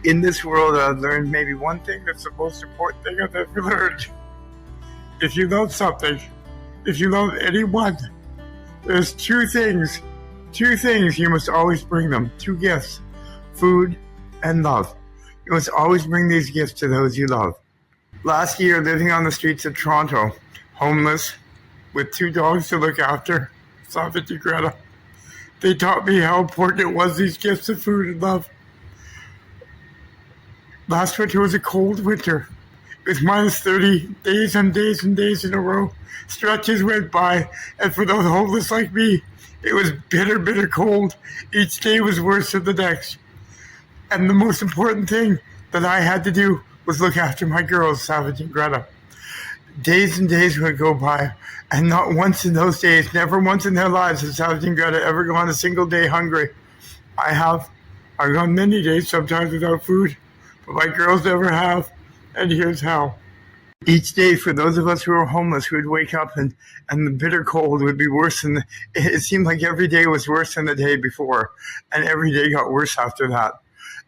In this world, I've learned maybe one thing that's the most important thing I've ever learned. If you love something, if you love anyone, there's two things you must always bring them. Two gifts, food and love. You must always bring these gifts to those you love. Last year, living on the streets of Toronto, homeless, with two dogs to look after, Savage and Greta, they taught me how important it was, these gifts of food and love. Last winter was a cold winter. It was minus 30 days and days and days in a row. Stretches went by, and for those homeless like me, it was bitter, bitter cold. Each day was worse than the next. And the most important thing that I had to do was look after my girls, Savage and Greta. Days and days would go by, and not once in those days, never once in their lives has Savage and Greta ever gone a single day hungry. I've gone many days, sometimes without food, but my girls never have, and here's how. Each day, for those of us who were homeless, we would wake up and the bitter cold would be worse than, it seemed like every day was worse than the day before, and every day got worse after that.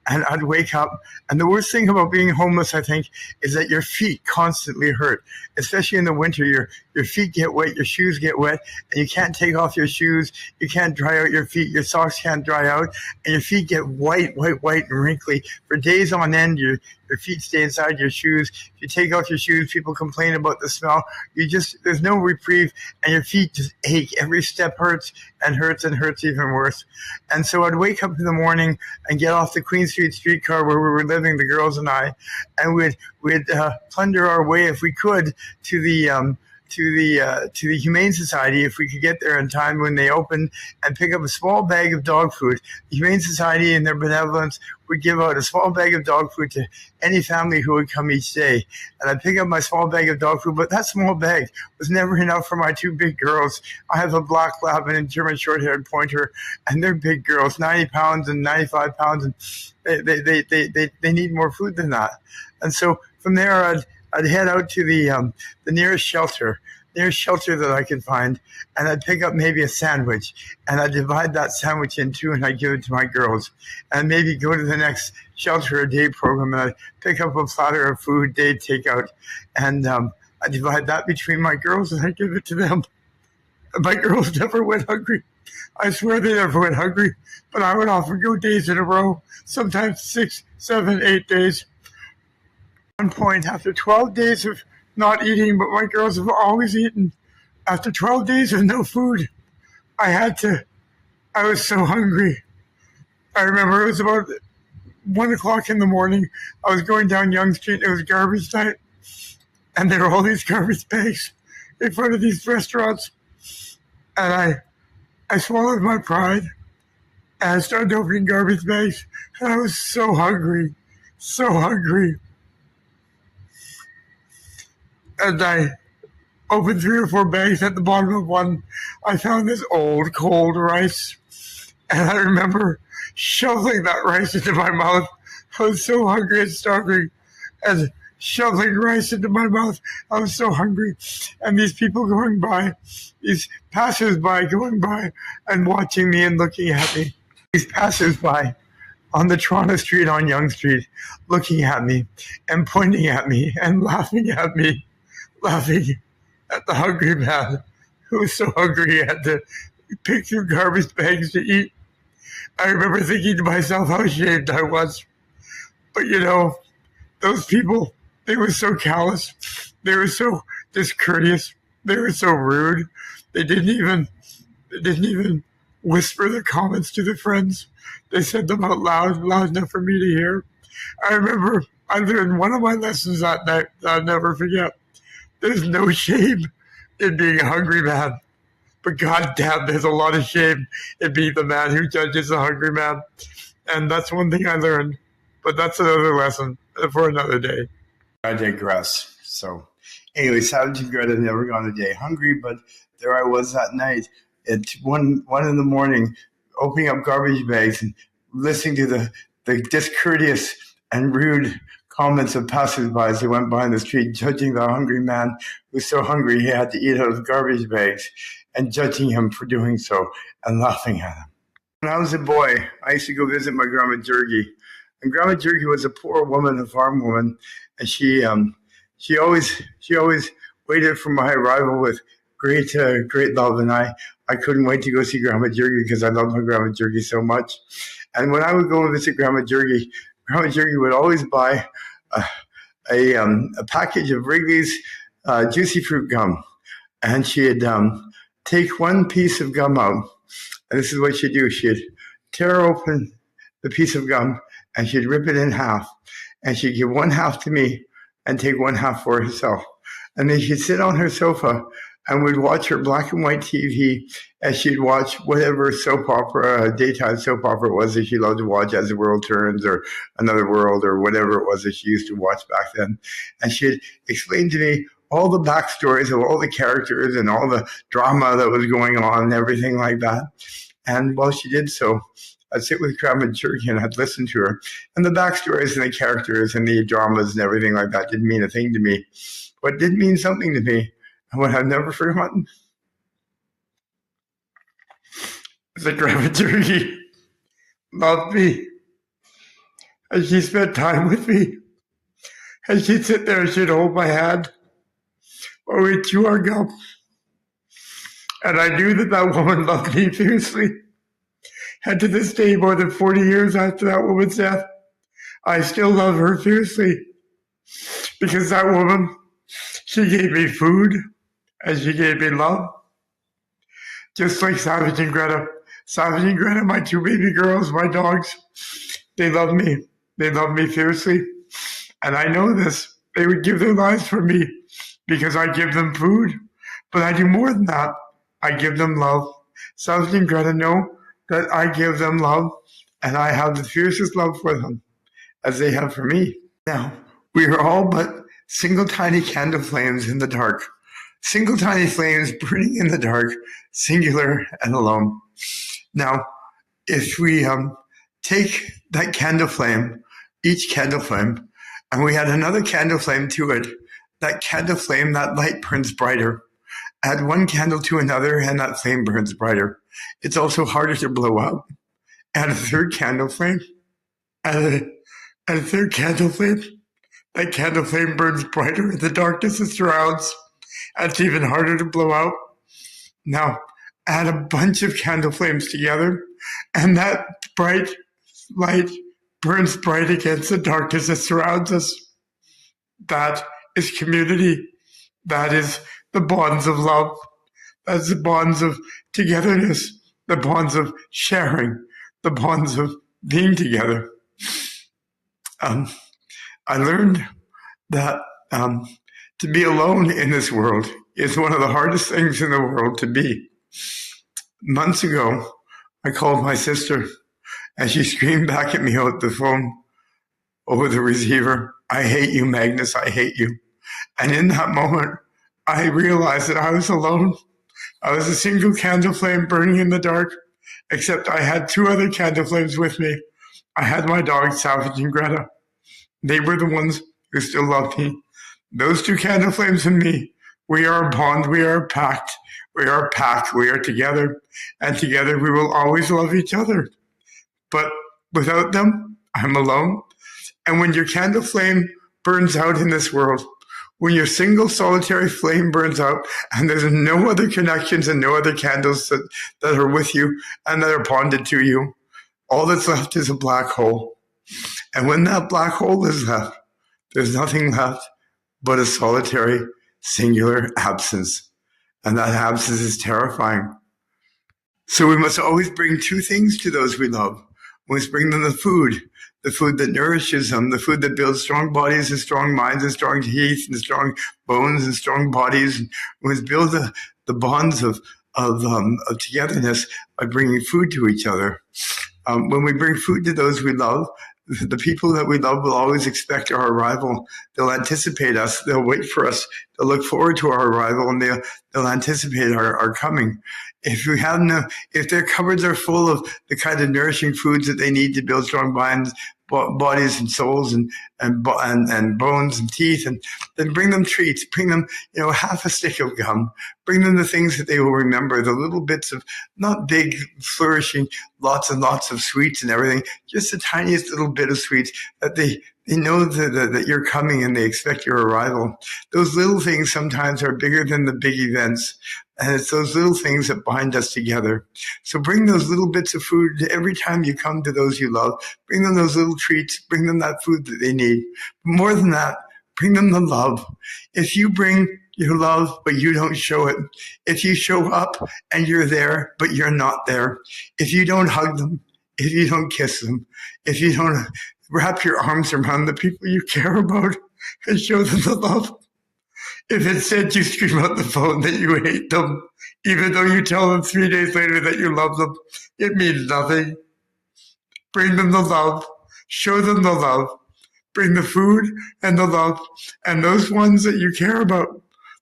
And I'd wake up, and the worst thing about being homeless, I think, is that your feet constantly hurt, especially in the winter. Your feet get wet, your shoes get wet, and you can't take off your shoes. You can't dry out your feet. Your socks can't dry out, and your feet get white and wrinkly. For days on end, your feet stay inside your shoes. If you take off your shoes, people complain about the smell. There's no reprieve, and your feet just ache. Every step hurts and hurts and hurts even worse. And so I'd wake up in the morning and get off the Queen Street streetcar where we were living, the girls and I, and we'd plunder our way, if we could, to the Humane Society, if we could get there in time when they opened, and pick up a small bag of dog food. The Humane Society, in their benevolence, would give out a small bag of dog food to any family who would come each day. And I'd pick up my small bag of dog food, but that small bag was never enough for my two big girls. I have a black lab and a German short-haired pointer, and they're big girls, 90 pounds and 95 pounds, and they need more food than that. And so from there, I'd head out to the nearest shelter that I could find, and I'd pick up maybe a sandwich, and I'd divide that sandwich in two, and I'd give it to my girls, and maybe go to the next shelter a day program, and I'd pick up a platter of food, day takeout, and I'd divide that between my girls, and I'd give it to them. My girls never went hungry. I swear they never went hungry, but I would often go days in a row, sometimes 6, 7, 8 days. At one point, after 12 days of not eating, but my girls have always eaten, after 12 days of no food, I was so hungry. I remember it was about 1 o'clock in the morning. I was going down Yonge Street. It was garbage night, and there were all these garbage bags in front of these restaurants. And I swallowed my pride, and I started opening garbage bags, and I was so hungry, so hungry. And I opened 3 or 4 bags. At the bottom of one, I found this old, cold rice. And I remember shoveling that rice into my mouth. I was so hungry and starving. And shoveling rice into my mouth, I was so hungry. And these people going by, these passers-by going by and watching me and looking at me. These passers-by on the Toronto street, on Yonge Street, looking at me and pointing at me and laughing at me. Laughing at the hungry man who was so hungry he had to pick through garbage bags to eat. I remember thinking to myself how ashamed I was. But those people, they were so callous. They were so discourteous. They were so rude. They didn't even whisper the comments to their friends. They said them out loud enough for me to hear. I remember I learned one of my lessons that night that I'll never forget. There's no shame in being a hungry man. But goddamn, there's a lot of shame in being the man who judges the hungry man. And that's one thing I learned. But that's another lesson for another day. I digress. So anyway, Savage and Greta never gone a day hungry, but there I was that night at 1 in the morning, opening up garbage bags and listening to the discourteous and rude comments of passersby as they went by in the street, judging the hungry man who was so hungry he had to eat out of garbage bags, and judging him for doing so and laughing at him. When I was a boy, I used to go visit my grandma Jergy And Grandma Jerky was a poor woman, a farm woman, and she always waited for my arrival with great love, and I couldn't wait to go see Grandma Jerky because I loved my Grandma Jerky so much. And when I would go and visit Grandma Jerky would always buy a package of Wrigley's juicy fruit gum, and she'd take one piece of gum out, and this is what she'd do: she'd tear open the piece of gum and she'd rip it in half, and she'd give one half to me and take one half for herself. And then she'd sit on her sofa and would watch her black and white TV as she'd watch whatever soap opera, daytime soap opera it was that she loved to watch, As the World Turns or Another World or whatever it was that she used to watch back then. And she'd explain to me all the backstories of all the characters and all the drama that was going on and everything like that. And while she did so, I'd sit with Grandma Jerky and I'd listen to her. And the backstories and the characters and the dramas and everything like that didn't mean a thing to me. What did mean something to me, and what I've never forgotten, is that Grandma Jerky loved me. And she spent time with me. And she'd sit there and she'd hold my hand while we'd chew our gum. And I knew that woman loved me fiercely. And to this day, more than 40 years after that woman's death, I still love her fiercely. Because that woman, she gave me food and she gave me love. Just like Savage and Greta. Savage and Greta, my two baby girls, my dogs, they love me. They love me fiercely. And I know this. They would give their lives for me because I give them food. But I do more than that. I give them love. Savage and Greta know that I give them love, and I have the fiercest love for them as they have for me. Now, we are all but single tiny candle flames in the dark. Single tiny flames burning in the dark, singular and alone. Now, if we take that candle flame, each candle flame, and we add another candle flame to it, that candle flame, that light burns brighter. Add one candle to another, and that flame burns brighter. It's also harder to blow up. Add a third candle flame. Add a third candle flame. That candle flame burns brighter in the darkness that surrounds. And it's even harder to blow out. Now, add a bunch of candle flames together, and that bright light burns bright against the darkness that surrounds us. That is community. That is the bonds of love. That's the bonds of togetherness, the bonds of sharing, the bonds of being together. I learned that to be alone in this world is one of the hardest things in the world to be. Months ago, I called my sister, and she screamed back at me out the phone over the receiver, "I hate you, Magnus, I hate you." And in that moment, I realized that I was alone. I was a single candle flame burning in the dark, except I had two other candle flames with me. I had my dogs, Savage and Greta. They were the ones who still loved me. Those two candle flames and me, we are a bond, we are a pact, we are a pact, we are together, and together we will always love each other. But without them, I'm alone. And when your candle flame burns out in this world, when your single solitary flame burns out and there's no other connections and no other candles that are with you and that are bonded to you, all that's left is a black hole. And when that black hole is left, there's nothing left but a solitary, singular absence. And that absence is terrifying. So we must always bring two things to those we love. We must bring them the food that nourishes them, the food that builds strong bodies and strong minds and strong teeth and strong bones and strong bodies. We must build the bonds of togetherness by bringing food to each other. When we bring food to those we love, the people that we love will always expect our arrival. They'll anticipate us. They'll wait for us. they'll look forward to our arrival, and they'll anticipate our coming. If their cupboards are full of the kind of nourishing foods that they need to build strong minds, bodies and souls and bones and teeth, and then bring them treats, bring them, half a stick of gum, bring them the things that they will remember, the little bits of, not big, flourishing, lots and lots of sweets and everything, just the tiniest little bit of sweets that they know that you're coming and they expect your arrival. Those little things sometimes are bigger than the big events. And it's those little things that bind us together. So bring those little bits of food every time you come to those you love. Bring them those little treats. Bring them that food that they need. But more than that, bring them the love. If you bring your love, but you don't show it, if you show up and you're there, but you're not there, if you don't hug them, if you don't kiss them, if you don't wrap your arms around the people you care about and show them the love, if instead you scream out the phone that you hate them, even though you tell them 3 days later that you love them, it means nothing. Bring them the love. Show them the love. Bring the food and the love. And those ones that you care about,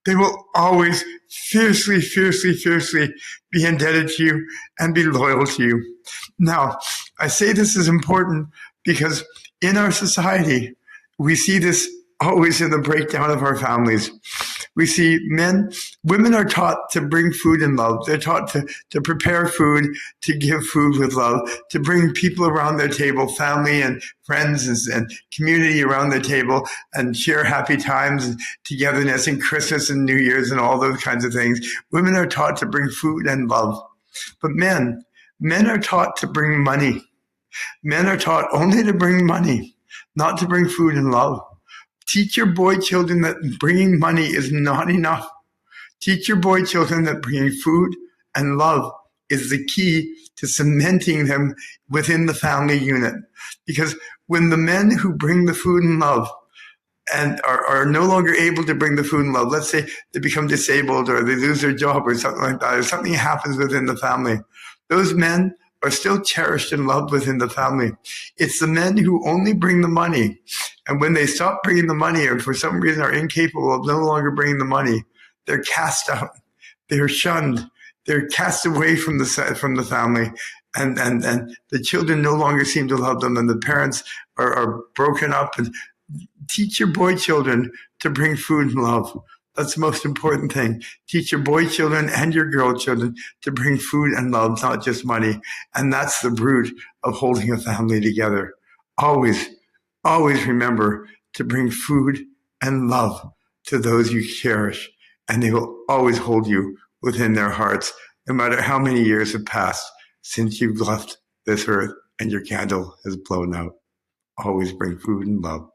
they will always fiercely, fiercely, fiercely be indebted to you and be loyal to you. Now, I say this is important because in our society, we see this always in the breakdown of our families. We see women are taught to bring food and love. They're taught to prepare food, to give food with love, to bring people around their table, family and friends and community around their table, and share happy times and togetherness and Christmas and New Year's and all those kinds of things. Women are taught to bring food and love. But men are taught to bring money. Men are taught only to bring money, not to bring food and love. Teach your boy children that bringing money is not enough. Teach your boy children that bringing food and love is the key to cementing them within the family unit. Because when the men who bring the food and love and are no longer able to bring the food and love, let's say they become disabled or they lose their job or something like that, or something happens within the family, those men are still cherished and loved within the family. It's the men who only bring the money. And when they stop bringing the money or for some reason are incapable of no longer bringing the money, they're cast out. They're shunned. They're cast away from the family. And the children no longer seem to love them, and the parents are broken up. And teach your boy children to bring food and love. That's the most important thing. Teach your boy children and your girl children to bring food and love, not just money. And that's the root of holding a family together. Always, always remember to bring food and love to those you cherish. And they will always hold you within their hearts, no matter how many years have passed since you've left this earth and your candle has blown out. Always bring food and love.